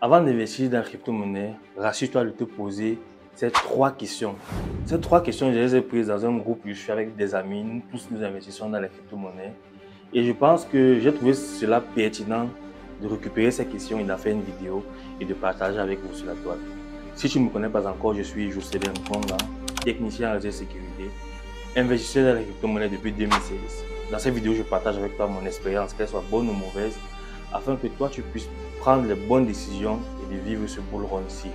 Avant d'investir dans la crypto-monnaie, rassure-toi de te poser ces trois questions. Ces trois questions, je les ai prises dans un groupe où je suis avec des amis. Nous tous, nous investissons dans la crypto-monnaie. Et je pense que j'ai trouvé cela pertinent de récupérer ces questions et d'en faire une vidéo et de partager avec vous sur la toile. Si tu ne me connais pas encore, je suis José Nkonga, technicien en réseau de sécurité, investisseur dans la crypto-monnaie depuis 2016. Dans cette vidéo, je partage avec toi mon expérience, qu'elle soit bonne ou mauvaise, afin que toi, tu puisses prendre les bonnes décisions et de vivre ce bull run-ci.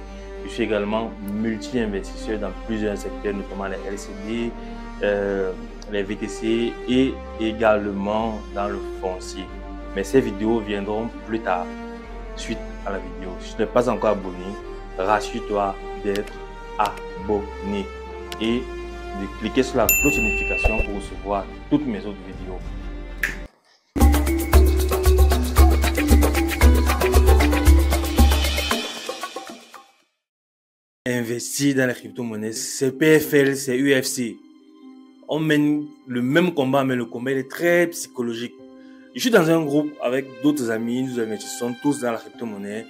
Je suis également multi-investisseur dans plusieurs secteurs, notamment les LCD, les VTC et également dans le foncier. Mais ces vidéos viendront plus tard, suite à la vidéo. Si tu n'es pas encore abonné, rassure-toi d'être abonné et de cliquer sur la cloche de notification pour recevoir toutes mes autres vidéos. Investir dans les crypto-monnaies, c'est PFL, c'est UFC. On mène le même combat, mais le combat est très psychologique. Je suis dans un groupe avec d'autres amis, nous investissons tous dans la crypto-monnaie.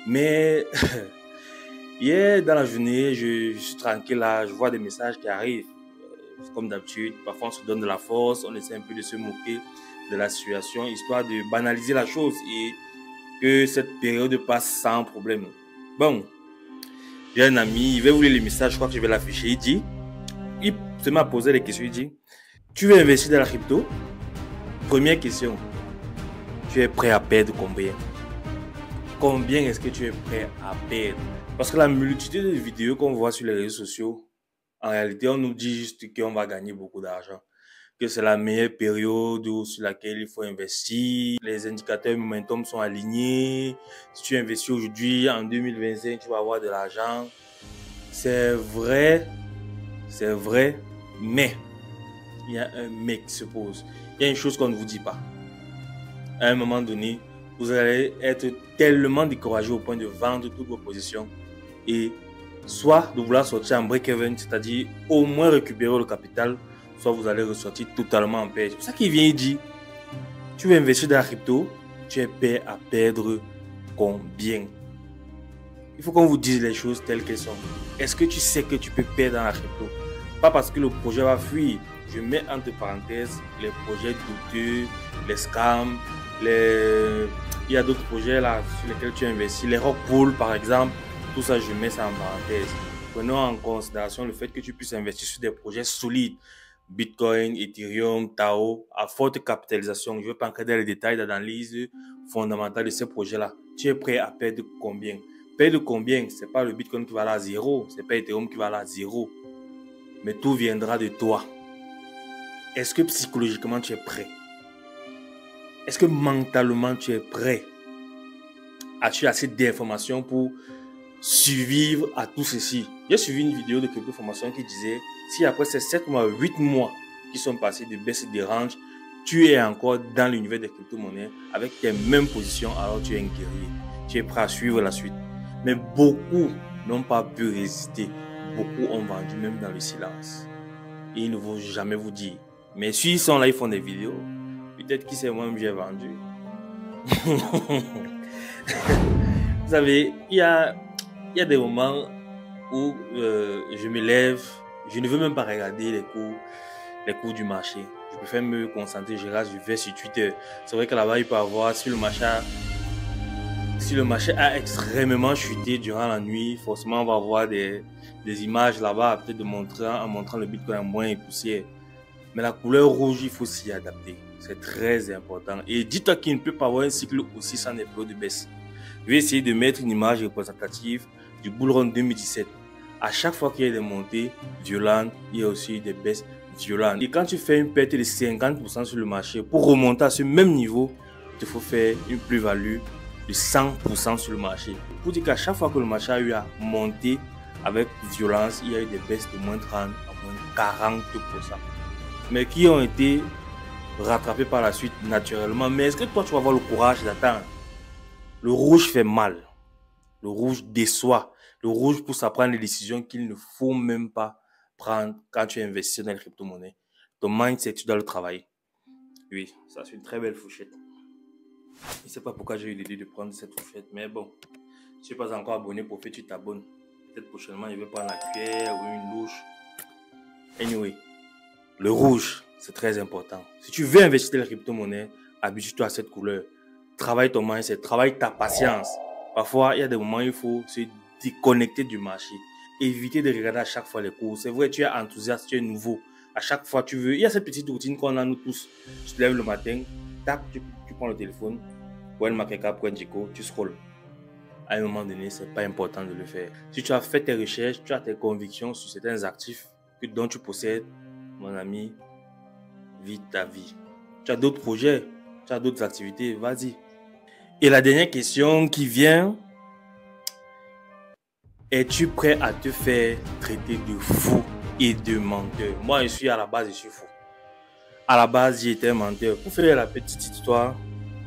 Mais hier, dans la journée, je suis tranquille là, je vois des messages qui arrivent. Comme d'habitude, parfois on se donne de la force, on essaie un peu de se moquer de la situation, histoire de banaliser la chose et que cette période passe sans problème. Bon, j'ai un ami, il va vous lire les messages, je crois que je vais l'afficher. Il se m'a posé des questions, il dit, tu veux investir dans la crypto? Première question, tu es prêt à perdre combien? Combien est-ce que tu es prêt à perdre? Parce que la multitude de vidéos qu'on voit sur les réseaux sociaux, en réalité, on nous dit juste qu'on va gagner beaucoup d'argent, que c'est la meilleure période sur laquelle il faut investir. Les indicateurs momentum sont alignés. Si tu investis aujourd'hui, en 2025, tu vas avoir de l'argent. C'est vrai, mais il y a un mais qui se pose. Il y a une chose qu'on ne vous dit pas. À un moment donné, vous allez être tellement découragé au point de vendre toutes vos positions et soit de vouloir sortir en break-even, c'est-à-dire au moins récupérer le capital, soit vous allez ressortir totalement en perte. C'est pour ça qu'il vient et dit, tu veux investir dans la crypto, tu es prêt à perdre combien? Il faut qu'on vous dise les choses telles qu'elles sont. Est-ce que tu sais que tu peux perdre dans la crypto? Pas parce que le projet va fuir. Je mets entre parenthèses les projets douteux, les scams, il y a d'autres projets là sur lesquels tu investis, les rock pools par exemple. Tout ça, je mets ça en parenthèse. Prenons en considération le fait que tu puisses investir sur des projets solides. Bitcoin, Ethereum, Tao, à forte capitalisation. Je ne veux pas entrer dans les détails d'analyse fondamentale de ces projets-là. Tu es prêt à perdre combien? Perdre combien? Ce n'est pas le Bitcoin qui va aller à zéro. Ce n'est pas Ethereum qui va aller à zéro. Mais tout viendra de toi. Est-ce que psychologiquement tu es prêt? Est-ce que mentalement tu es prêt? As-tu assez d'informations pour survivre à tout ceci? J'ai suivi une vidéo de crypto formation qui disait, si après ces 7 mois, 8 mois qui sont passés de baisse et de range, tu es encore dans l'univers des crypto-monnaies avec tes mêmes positions, alors tu es un guerrier. Tu es prêt à suivre la suite. Mais beaucoup n'ont pas pu résister. Beaucoup ont vendu même dans le silence. Et ils ne vont jamais vous dire. Mais s'ils sont là, ils font des vidéos. Peut-être qui sait, moi-même j'ai vendu. Vous savez, il y a des moments où je me lève, je ne veux même pas regarder les cours du marché. Je préfère me concentrer, je vais sur Twitter. C'est vrai que là-bas, il peut avoir, si le marché a extrêmement chuté durant la nuit, forcément, on va avoir des images là-bas, peut-être en montrant le Bitcoin en moins époussière. Mais la couleur rouge, il faut s'y adapter. C'est très important. Et dis-toi qu'il ne peut pas avoir un cycle aussi sans des périodes de baisse. Je vais essayer de mettre une image représentative du bull run 2017. À chaque fois qu'il y a des montées violentes, il y a aussi des baisses violentes. Et quand tu fais une perte de 50% sur le marché, pour remonter à ce même niveau, il te faut faire une plus-value de 100% sur le marché. Pour dire qu'à chaque fois que le marché a eu à monter avec violence, il y a eu des baisses de moins 30 à moins 40%. Mais qui ont été rattrapés par la suite naturellement. Mais est-ce que toi, tu vas avoir le courage d'attendre? Le rouge fait mal. Le rouge déçoit. Le rouge pousse à prendre des décisions qu'il ne faut même pas prendre quand tu investis dans les crypto-monnaies. Ton mindset, tu dois le travailler. Oui, ça c'est une très belle fourchette. Je ne sais pas pourquoi j'ai eu l'idée de prendre cette fourchette, mais bon, Si tu n'es pas encore abonné, pour faire, tu t'abonnes. Peut-être prochainement, il va prendre la cuillère ou une louche. Anyway, le rouge, c'est très important. Si tu veux investir dans les crypto-monnaies, habitue-toi à cette couleur. Travaille ton mindset, travaille ta patience. Parfois, il y a des moments où il faut se déconnecter du marché. Éviter de regarder à chaque fois les cours. C'est vrai, tu es enthousiaste, tu es nouveau. À chaque fois, tu veux. Il y a cette petite routine qu'on a nous tous. Tu te lèves le matin, tac, tu prends le téléphone, tu scrolls. À un moment donné, c'est pas important de le faire. Si tu as fait tes recherches, tu as tes convictions sur certains actifs dont tu possèdes, mon ami, vis ta vie. Tu as d'autres projets, tu as d'autres activités, vas-y. Et la dernière question qui vient, es-tu prêt à te faire traiter de fou et de menteur? Moi, à la base, je suis fou. À la base, j'étais un menteur. Pour faire la petite histoire,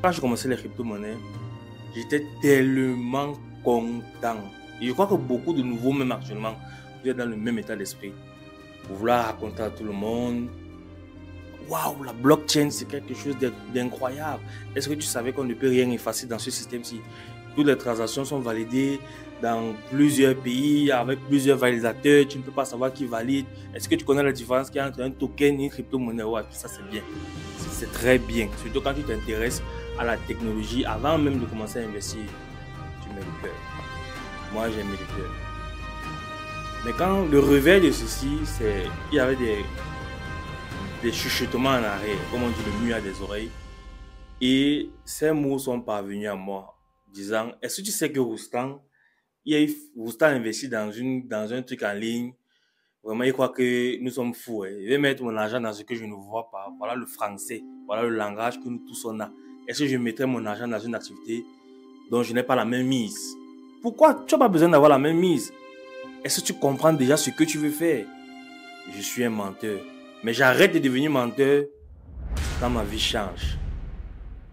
quand je commençais les crypto-monnaies, j'étais tellement content. Et je crois que beaucoup de nouveaux, même actuellement, vous êtes dans le même état d'esprit. Vous voulez raconter à tout le monde, waouh, la blockchain, c'est quelque chose d'incroyable. Est-ce que tu savais qu'on ne peut rien effacer dans ce système-ci? Toutes les transactions sont validées dans plusieurs pays, avec plusieurs validateurs. Tu ne peux pas savoir qui valide. Est-ce que tu connais la différence qu'il y a entre un token et une crypto-monnaie? Ouais, ça c'est bien. C'est très bien. Surtout quand tu t'intéresses à la technologie, avant même de commencer à investir, tu mets le cœur. Moi, j'ai mis le cœur. Mais quand le revers de ceci, c'est il y avait des chuchotements en arrière, comme on dit, le mur a des oreilles. Et ces mots sont parvenus à moi, disant, est-ce que tu sais que Roustan a investi dans un truc en ligne? Vraiment, il croit que nous sommes fous. Hein. Il veut mettre mon argent dans ce que je ne vois pas. Voilà le français, voilà le langage que nous tous on a. Est-ce que je mettrais mon argent dans une activité dont je n'ai pas la même mise? Pourquoi? Tu n'as pas besoin d'avoir la même mise. Est-ce que tu comprends déjà ce que tu veux faire? Je suis un menteur. Mais j'arrête de devenir menteur quand ma vie change.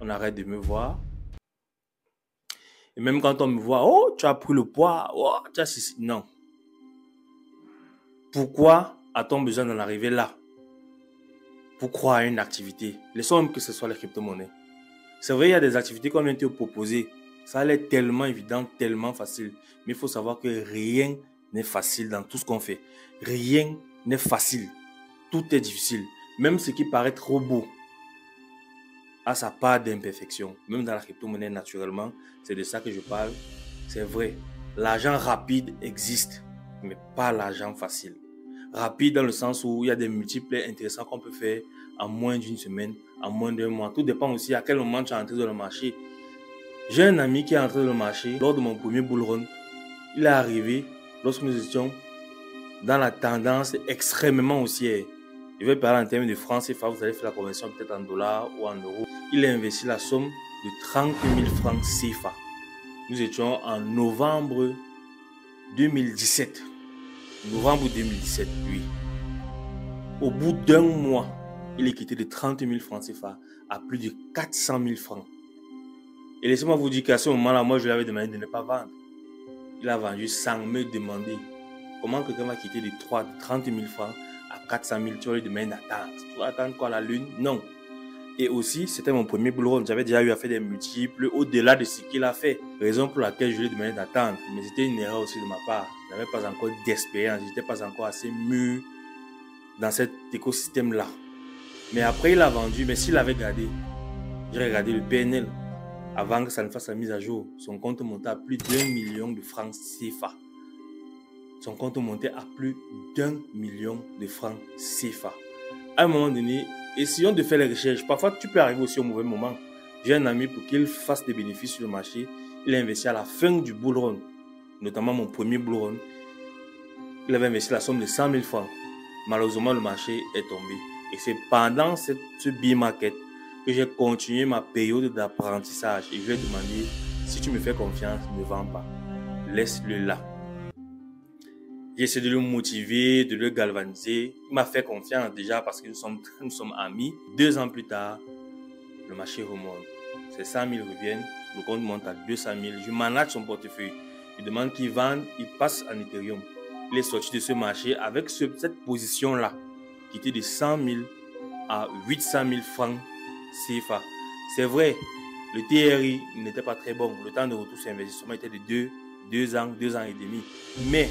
On arrête de me voir. Et même quand on me voit, oh, tu as pris le poids, oh, tu as ceci. Non. Pourquoi a-t-on besoin d'en arriver là? Pour croire à une activité? Laissons que ce soit les crypto-monnaies. C'est vrai, il y a des activités qu'on a été proposées. Ça a l'air tellement évident, tellement facile. Mais il faut savoir que rien n'est facile dans tout ce qu'on fait. Rien n'est facile. Tout est difficile. Même ce qui paraît trop beau a sa part d'imperfection. Même dans la crypto-monnaie, naturellement, c'est de ça que je parle. C'est vrai, l'argent rapide existe, mais pas l'argent facile. Rapide dans le sens où il y a des multiples intéressants qu'on peut faire en moins d'une semaine, en moins d'un mois. Tout dépend aussi à quel moment tu es entré dans le marché. J'ai un ami qui est entré dans le marché lors de mon premier bull run. Il est arrivé lorsque nous étions dans la tendance extrêmement haussière. Je vais parler en termes de francs CFA, vous allez faire la conversion peut-être en dollars ou en euros. Il a investi la somme de 30 000 francs CFA. Nous étions en novembre 2017. Novembre 2017, oui. Au bout d'un mois, il est quitté de 30 000 francs CFA à plus de 400 000 francs. Et laissez-moi vous dire qu'à ce moment-là, moi, je lui avais demandé de ne pas vendre. Il a vendu sans me demander. Comment quelqu'un va quitter de 30 000 francs à 400 000, tu vas lui demander d'attendre. Tu vas attendre quoi, la lune? Non. Et aussi, c'était mon premier bull run. J'avais déjà eu à faire des multiples au-delà de ce qu'il a fait. Raison pour laquelle je lui ai demandé d'attendre. Mais c'était une erreur aussi de ma part. Je n'avais pas encore d'expérience. Je n'étais pas encore assez mûr dans cet écosystème-là. Mais après, il a vendu. Mais s'il avait gardé, j'ai regardé le PNL. Avant que ça ne fasse la mise à jour, son compte montait à plus d'1 million de francs CFA. Son compte montait à plus d'1 million de francs CFA. À un moment donné, essayons de faire les recherches. Parfois, tu peux arriver aussi au mauvais moment. J'ai un ami pour qu'il fasse des bénéfices sur le marché. Il a investi à la fin du bull run, notamment mon premier bull run. Il avait investi la somme de 100 000 francs. Malheureusement, le marché est tombé. Et c'est pendant ce bear market que j'ai continué ma période d'apprentissage. Et je lui ai demandé, si tu me fais confiance, ne vends pas. Laisse-le là. J'ai essayé de le motiver, de le galvaniser. Il m'a fait confiance déjà parce que nous sommes amis. 2 ans plus tard, le marché remonte. Ces 100 000 reviennent, le compte monte à 200 000. Je manage son portefeuille. Je demande qu'il vende, il passe en Ethereum. Il est sorti de ce marché avec cette position-là, qui était de 100 000 à 800 000 francs CFA. C'est vrai, le TRI n'était pas très bon. Le temps de retour sur investissement était de 2 ans, 2 ans et demi. Mais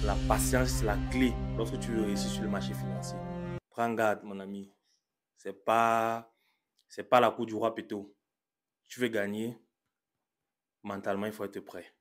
la patience, c'est la clé lorsque tu veux réussir sur le marché financier. Prends garde, mon ami. C'est pas la cour du roi Péto. Tu veux gagner, mentalement, il faut être prêt.